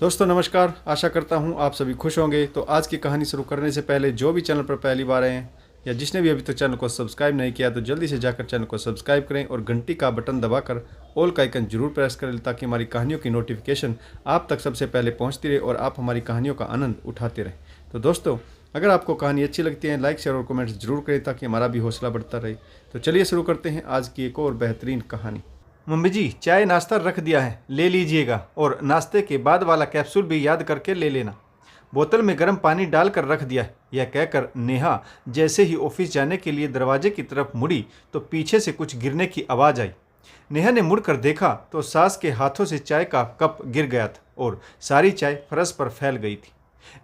दोस्तों नमस्कार। आशा करता हूँ आप सभी खुश होंगे। तो आज की कहानी शुरू करने से पहले जो भी चैनल पर पहली बार आए हैं या जिसने भी अभी तक चैनल को सब्सक्राइब नहीं किया तो जल्दी से जाकर चैनल को सब्सक्राइब करें और घंटी का बटन दबाकर ऑल का आइकन जरूर प्रेस करें ताकि हमारी कहानियों की नोटिफिकेशन आप तक सबसे पहले पहुँचती रहे और आप हमारी कहानियों का आनंद उठाते रहें। तो दोस्तों अगर आपको कहानी अच्छी लगती है लाइक शेयर और कमेंट्स जरूर करें ताकि हमारा भी हौसला बढ़ता रहे। तो चलिए शुरू करते हैं आज की एक और बेहतरीन कहानी। मम्मी जी चाय नाश्ता रख दिया है, ले लीजिएगा और नाश्ते के बाद वाला कैप्सूल भी याद करके ले लेना। बोतल में गर्म पानी डालकर रख दिया है। यह कहकर नेहा जैसे ही ऑफिस जाने के लिए दरवाजे की तरफ मुड़ी तो पीछे से कुछ गिरने की आवाज़ आई। नेहा ने मुड़कर देखा तो सास के हाथों से चाय का कप गिर गया था और सारी चाय फर्श पर फैल गई थी।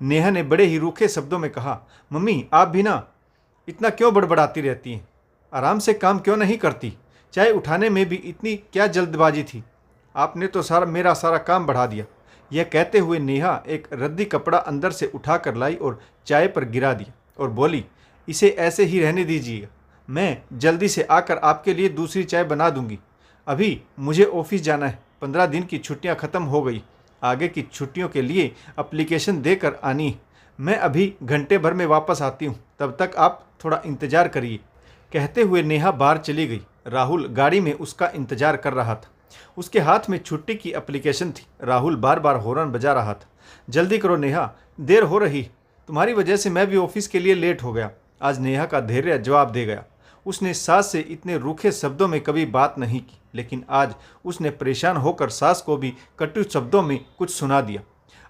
नेहा ने बड़े ही रूखे शब्दों में कहा, मम्मी आप भी ना इतना क्यों बड़बड़ाती रहती हैं? आराम से काम क्यों नहीं करती? चाय उठाने में भी इतनी क्या जल्दबाजी थी? आपने तो मेरा सारा काम बढ़ा दिया। यह कहते हुए नेहा एक रद्दी कपड़ा अंदर से उठा कर लाई और चाय पर गिरा दिया और बोली, इसे ऐसे ही रहने दीजिएगा, मैं जल्दी से आकर आपके लिए दूसरी चाय बना दूंगी। अभी मुझे ऑफिस जाना है, 15 दिन की छुट्टियां ख़त्म हो गई, आगे की छुट्टियों के लिए एप्लीकेशन देकर आनी है। मैं अभी घंटे भर में वापस आती हूँ, तब तक आप थोड़ा इंतज़ार करिए। कहते हुए नेहा बाहर चली गई। राहुल गाड़ी में उसका इंतजार कर रहा था। उसके हाथ में छुट्टी की एप्लीकेशन थी। राहुल बार बार हॉर्न बजा रहा था, जल्दी करो नेहा, देर हो रही, तुम्हारी वजह से मैं भी ऑफिस के लिए लेट हो गया। आज नेहा का धैर्य जवाब दे गया। उसने सास से इतने रूखे शब्दों में कभी बात नहीं की, लेकिन आज उसने परेशान होकर सास को भी कटु शब्दों में कुछ सुना दिया।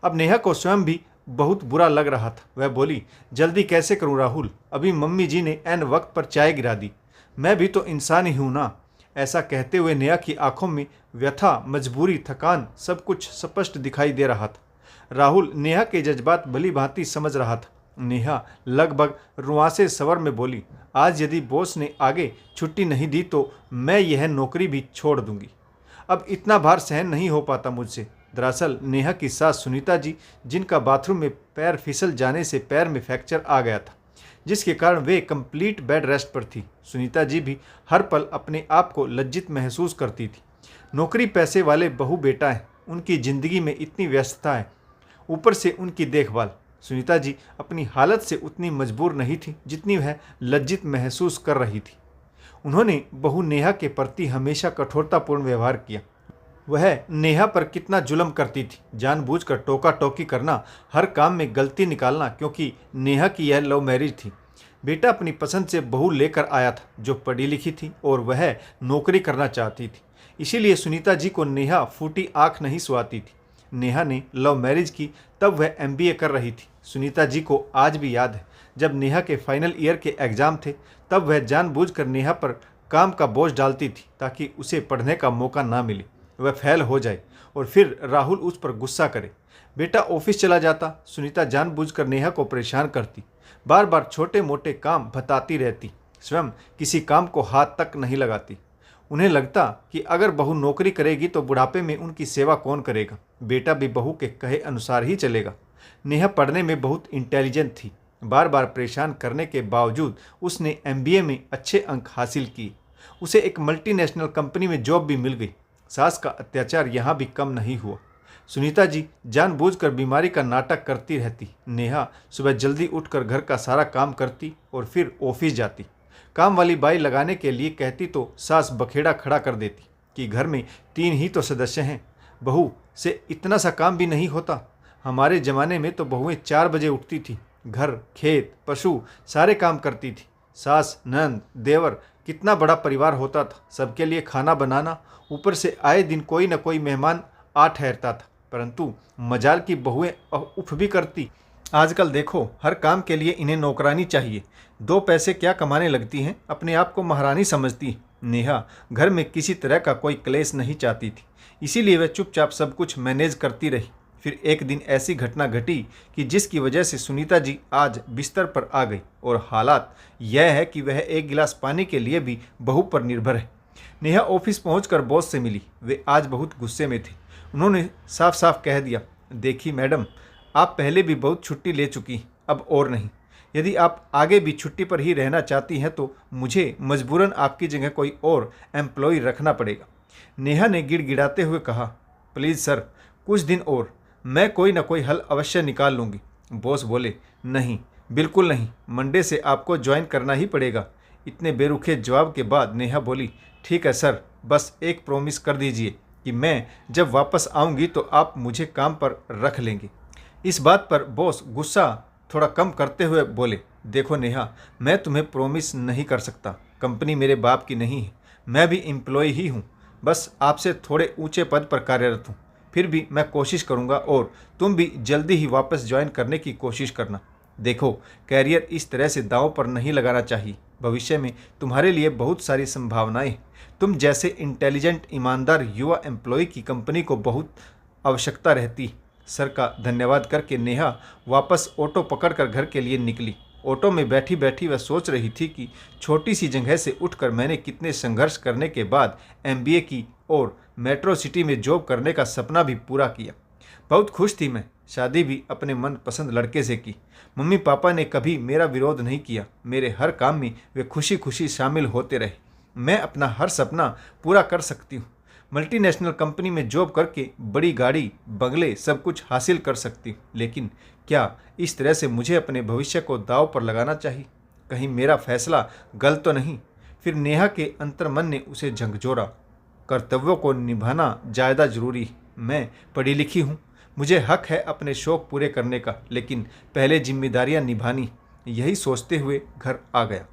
अब नेहा को स्वयं भी बहुत बुरा लग रहा था। वह बोली, जल्दी कैसे करूं राहुल, अभी मम्मी जी ने ऐन वक्त पर चाय गिरा दी, मैं भी तो इंसान ही हूं ना। ऐसा कहते हुए नेहा की आंखों में व्यथा, मजबूरी, थकान सब कुछ स्पष्ट दिखाई दे रहा था। राहुल नेहा के जज्बात भली भांति समझ रहा था। नेहा लगभग रुआंसे स्वर में बोली, आज यदि बॉस ने आगे छुट्टी नहीं दी तो मैं यह नौकरी भी छोड़ दूंगी। अब इतना भार सहन नहीं हो पाता मुझसे। दरअसल नेहा की सास सुनीता जी, जिनका बाथरूम में पैर फिसल जाने से पैर में फ्रैक्चर आ गया था, जिसके कारण वे कंप्लीट बेड रेस्ट पर थी। सुनीता जी भी हर पल अपने आप को लज्जित महसूस करती थी। नौकरी पैसे वाले बहू बेटा हैं, उनकी ज़िंदगी में इतनी व्यस्तता है, ऊपर से उनकी देखभाल। सुनीता जी अपनी हालत से उतनी मजबूर नहीं थी जितनी वह लज्जित महसूस कर रही थी। उन्होंने बहू नेहा के प्रति हमेशा कठोरतापूर्ण व्यवहार किया। वह नेहा पर कितना जुल्म करती थी, जानबूझकर टोका टोकी करना, हर काम में गलती निकालना, क्योंकि नेहा की यह लव मैरिज थी। बेटा अपनी पसंद से बहू लेकर आया था जो पढ़ी लिखी थी और वह नौकरी करना चाहती थी। इसीलिए सुनीता जी को नेहा फूटी आंख नहीं सुहाती थी। नेहा ने लव मैरिज की तब वह MBA कर रही थी। सुनीता जी को आज भी याद है, जब नेहा के फाइनल ईयर के एग्ज़ाम थे तब वह जानबूझकर नेहा पर काम का बोझ डालती थी ताकि उसे पढ़ने का मौका ना मिले, वह फेल हो जाए और फिर राहुल उस पर गुस्सा करे। बेटा ऑफिस चला जाता, सुनीता जानबूझकर नेहा को परेशान करती, बार बार छोटे मोटे काम बताती रहती, स्वयं किसी काम को हाथ तक नहीं लगाती। उन्हें लगता कि अगर बहू नौकरी करेगी तो बुढ़ापे में उनकी सेवा कौन करेगा, बेटा भी बहू के कहे अनुसार ही चलेगा। नेहा पढ़ने में बहुत इंटेलिजेंट थी। बार बार परेशान करने के बावजूद उसने MBA में अच्छे अंक हासिल किए। उसे एक मल्टीनेशनल कंपनी में जॉब भी मिल गई। सास का अत्याचार यहाँ भी कम नहीं हुआ। सुनीता जी जानबूझकर बीमारी का नाटक करती रहती। नेहा सुबह जल्दी उठकर घर का सारा काम करती और फिर ऑफिस जाती। काम वाली बाई लगाने के लिए कहती तो सास बखेड़ा खड़ा कर देती कि घर में 3 ही तो सदस्य हैं, बहू से इतना सा काम भी नहीं होता। हमारे ज़माने में तो बहुएं 4 बजे उठती थी, घर, खेत, पशु सारे काम करती थी। सास, नंद, देवर, कितना बड़ा परिवार होता था, सबके लिए खाना बनाना, ऊपर से आए दिन कोई न कोई मेहमान आ ठहरता था। परंतु मजाल की बहुएं उफ भी करती। आजकल देखो हर काम के लिए इन्हें नौकरानी चाहिए, 2 पैसे क्या कमाने लगती हैं, अपने आप को महारानी समझती हैं। नेहा घर में किसी तरह का कोई क्लेश नहीं चाहती थी, इसीलिए वह चुपचाप सब कुछ मैनेज करती रही। फिर एक दिन ऐसी घटना घटी कि जिसकी वजह से सुनीता जी आज बिस्तर पर आ गई और हालात यह है कि वह एक गिलास पानी के लिए भी बहू पर निर्भर है। नेहा ऑफिस पहुंचकर बॉस से मिली। वे आज बहुत गुस्से में थे। उन्होंने साफ साफ कह दिया, देखिए मैडम, आप पहले भी बहुत छुट्टी ले चुकी, अब और नहीं। यदि आप आगे भी छुट्टी पर ही रहना चाहती हैं तो मुझे मजबूरन आपकी जगह कोई और एम्प्लॉय रखना पड़ेगा। नेहा ने गिड़गिड़ाते हुए कहा, प्लीज़ सर, कुछ दिन और, मैं कोई ना कोई हल अवश्य निकाल लूँगी। बॉस बोले, नहीं, बिल्कुल नहीं, मंडे से आपको ज्वाइन करना ही पड़ेगा। इतने बेरुखे जवाब के बाद नेहा बोली, ठीक है सर, बस एक प्रॉमिस कर दीजिए कि मैं जब वापस आऊँगी तो आप मुझे काम पर रख लेंगे। इस बात पर बॉस गुस्सा थोड़ा कम करते हुए बोले, देखो नेहा, मैं तुम्हें प्रॉमिस नहीं कर सकता। कंपनी मेरे बाप की नहीं है, मैं भी एम्प्लॉय ही हूँ, बस आपसे थोड़े ऊंचे पद पर कार्यरत हूँ। फिर भी मैं कोशिश करूँगा और तुम भी जल्दी ही वापस ज्वाइन करने की कोशिश करना। देखो, कैरियर इस तरह से दांव पर नहीं लगाना चाहिए। भविष्य में तुम्हारे लिए बहुत सारी संभावनाएं हैं। तुम जैसे इंटेलिजेंट, ईमानदार युवा एम्प्लॉय की कंपनी को बहुत आवश्यकता रहती। सर का धन्यवाद करके नेहा वापस ऑटो पकड़कर घर के लिए निकली। ऑटो में बैठी बैठी वह सोच रही थी कि छोटी सी जगह से उठकर मैंने कितने संघर्ष करने के बाद एमबीए की और मेट्रो सिटी में जॉब करने का सपना भी पूरा किया। बहुत खुश थी मैं। शादी भी अपने मनपसंद लड़के से की। मम्मी पापा ने कभी मेरा विरोध नहीं किया। मेरे हर काम में वे खुशी खुशी शामिल होते रहे। मैं अपना हर सपना पूरा कर सकती हूँ। मल्टीनेशनल कंपनी में जॉब करके बड़ी गाड़ी, बंगले सब कुछ हासिल कर सकती हूँ। लेकिन क्या इस तरह से मुझे अपने भविष्य को दांव पर लगाना चाहिए? कहीं मेरा फैसला गलत तो नहीं? फिर नेहा के अंतर्मन ने उसे झकझोरा। कर्तव्यों को निभाना ज़्यादा जरूरी है। मैं पढ़ी लिखी हूँ, मुझे हक है अपने शौक़ पूरे करने का, लेकिन पहले जिम्मेदारियाँ निभानी। यही सोचते हुए घर आ गया।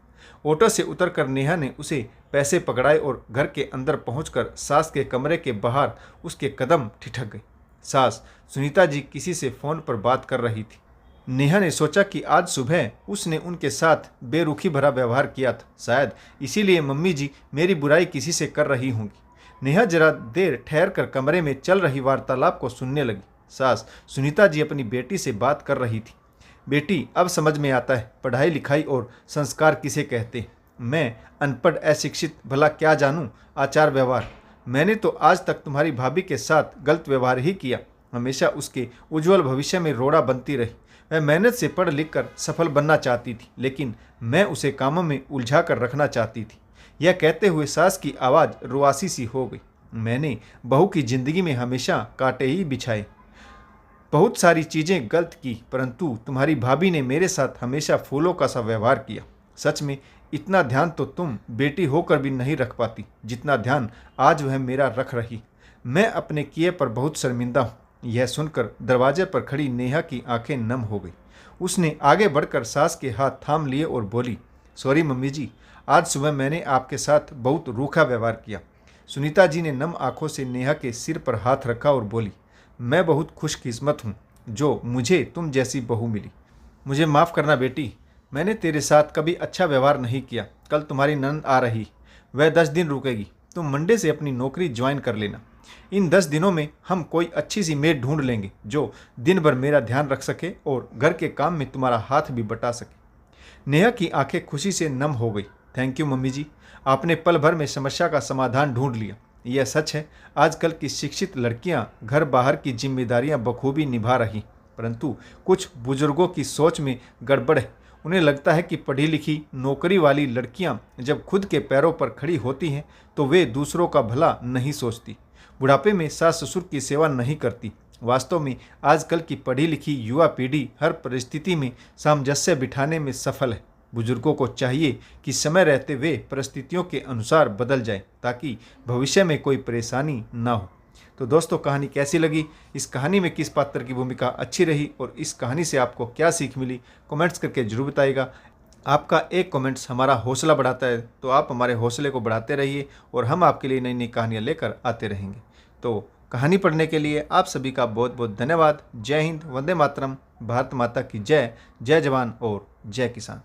ऑटो से उतरकर नेहा ने उसे पैसे पकड़ाए और घर के अंदर पहुंचकर सास के कमरे के बाहर उसके कदम ठिठक गए। सास सुनीता जी किसी से फ़ोन पर बात कर रही थी। नेहा ने सोचा कि आज सुबह उसने उनके साथ बेरुखी भरा व्यवहार किया था, शायद इसीलिए मम्मी जी मेरी बुराई किसी से कर रही होंगी। नेहा जरा देर ठहर कर कमरे में चल रही वार्तालाप को सुनने लगी। सास सुनीता जी अपनी बेटी से बात कर रही थी। बेटी, अब समझ में आता है पढ़ाई लिखाई और संस्कार किसे कहते हैं। मैं अनपढ़ अशिक्षित भला क्या जानूं आचार व्यवहार। मैंने तो आज तक तुम्हारी भाभी के साथ गलत व्यवहार ही किया। हमेशा उसके उज्जवल भविष्य में रोड़ा बनती रही। वह मेहनत से पढ़ लिख कर सफल बनना चाहती थी, लेकिन मैं उसे कामों में उलझा कर रखना चाहती थी। यह कहते हुए सास की आवाज़ रुआसी सी हो गई। मैंने बहू की जिंदगी में हमेशा कांटे ही बिछाए, बहुत सारी चीज़ें गलत की, परंतु तुम्हारी भाभी ने मेरे साथ हमेशा फूलों का सा व्यवहार किया। सच में इतना ध्यान तो तुम बेटी होकर भी नहीं रख पाती जितना ध्यान आज वह मेरा रख रही। मैं अपने किए पर बहुत शर्मिंदा हूँ। यह सुनकर दरवाजे पर खड़ी नेहा की आंखें नम हो गई। उसने आगे बढ़कर सास के हाथ थाम लिए और बोली, सॉरी मम्मी जी, आज सुबह मैंने आपके साथ बहुत रूखा व्यवहार किया। सुनीता जी ने नम आंखों से नेहा के सिर पर हाथ रखा और बोली, मैं बहुत खुशकिस्मत हूँ जो मुझे तुम जैसी बहू मिली। मुझे माफ़ करना बेटी, मैंने तेरे साथ कभी अच्छा व्यवहार नहीं किया। कल तुम्हारी नंद आ रही, वह 10 दिन रुकेगी। तुम मंडे से अपनी नौकरी ज्वाइन कर लेना। इन 10 दिनों में हम कोई अच्छी सी मेड ढूंढ लेंगे जो दिन भर मेरा ध्यान रख सके और घर के काम में तुम्हारा हाथ भी बटा सके। नेहा की आंखें खुशी से नम हो गई। थैंक यू मम्मी जी, आपने पल भर में समस्या का समाधान ढूंढ लिया। यह सच है, आजकल की शिक्षित लड़कियां घर बाहर की जिम्मेदारियां बखूबी निभा रही, परंतु कुछ बुजुर्गों की सोच में गड़बड़ है। उन्हें लगता है कि पढ़ी लिखी नौकरी वाली लड़कियां जब खुद के पैरों पर खड़ी होती हैं तो वे दूसरों का भला नहीं सोचती, बुढ़ापे में सास ससुर की सेवा नहीं करती। वास्तव में आजकल की पढ़ी लिखी युवा पीढ़ी हर परिस्थिति में सामंजस्य बिठाने में सफल है। बुजुर्गों को चाहिए कि समय रहते वे परिस्थितियों के अनुसार बदल जाए ताकि भविष्य में कोई परेशानी ना हो। तो दोस्तों, कहानी कैसी लगी? इस कहानी में किस पात्र की भूमिका अच्छी रही और इस कहानी से आपको क्या सीख मिली? कमेंट्स करके जरूर बताइएगा। आपका एक कमेंट्स हमारा हौसला बढ़ाता है, तो आप हमारे हौसले को बढ़ाते रहिए और हम आपके लिए नई नई कहानियाँ लेकर आते रहेंगे। तो कहानी पढ़ने के लिए आप सभी का बहुत बहुत धन्यवाद। जय हिंद, वंदे मातरम, भारत माता की जय। जय जवान और जय किसान।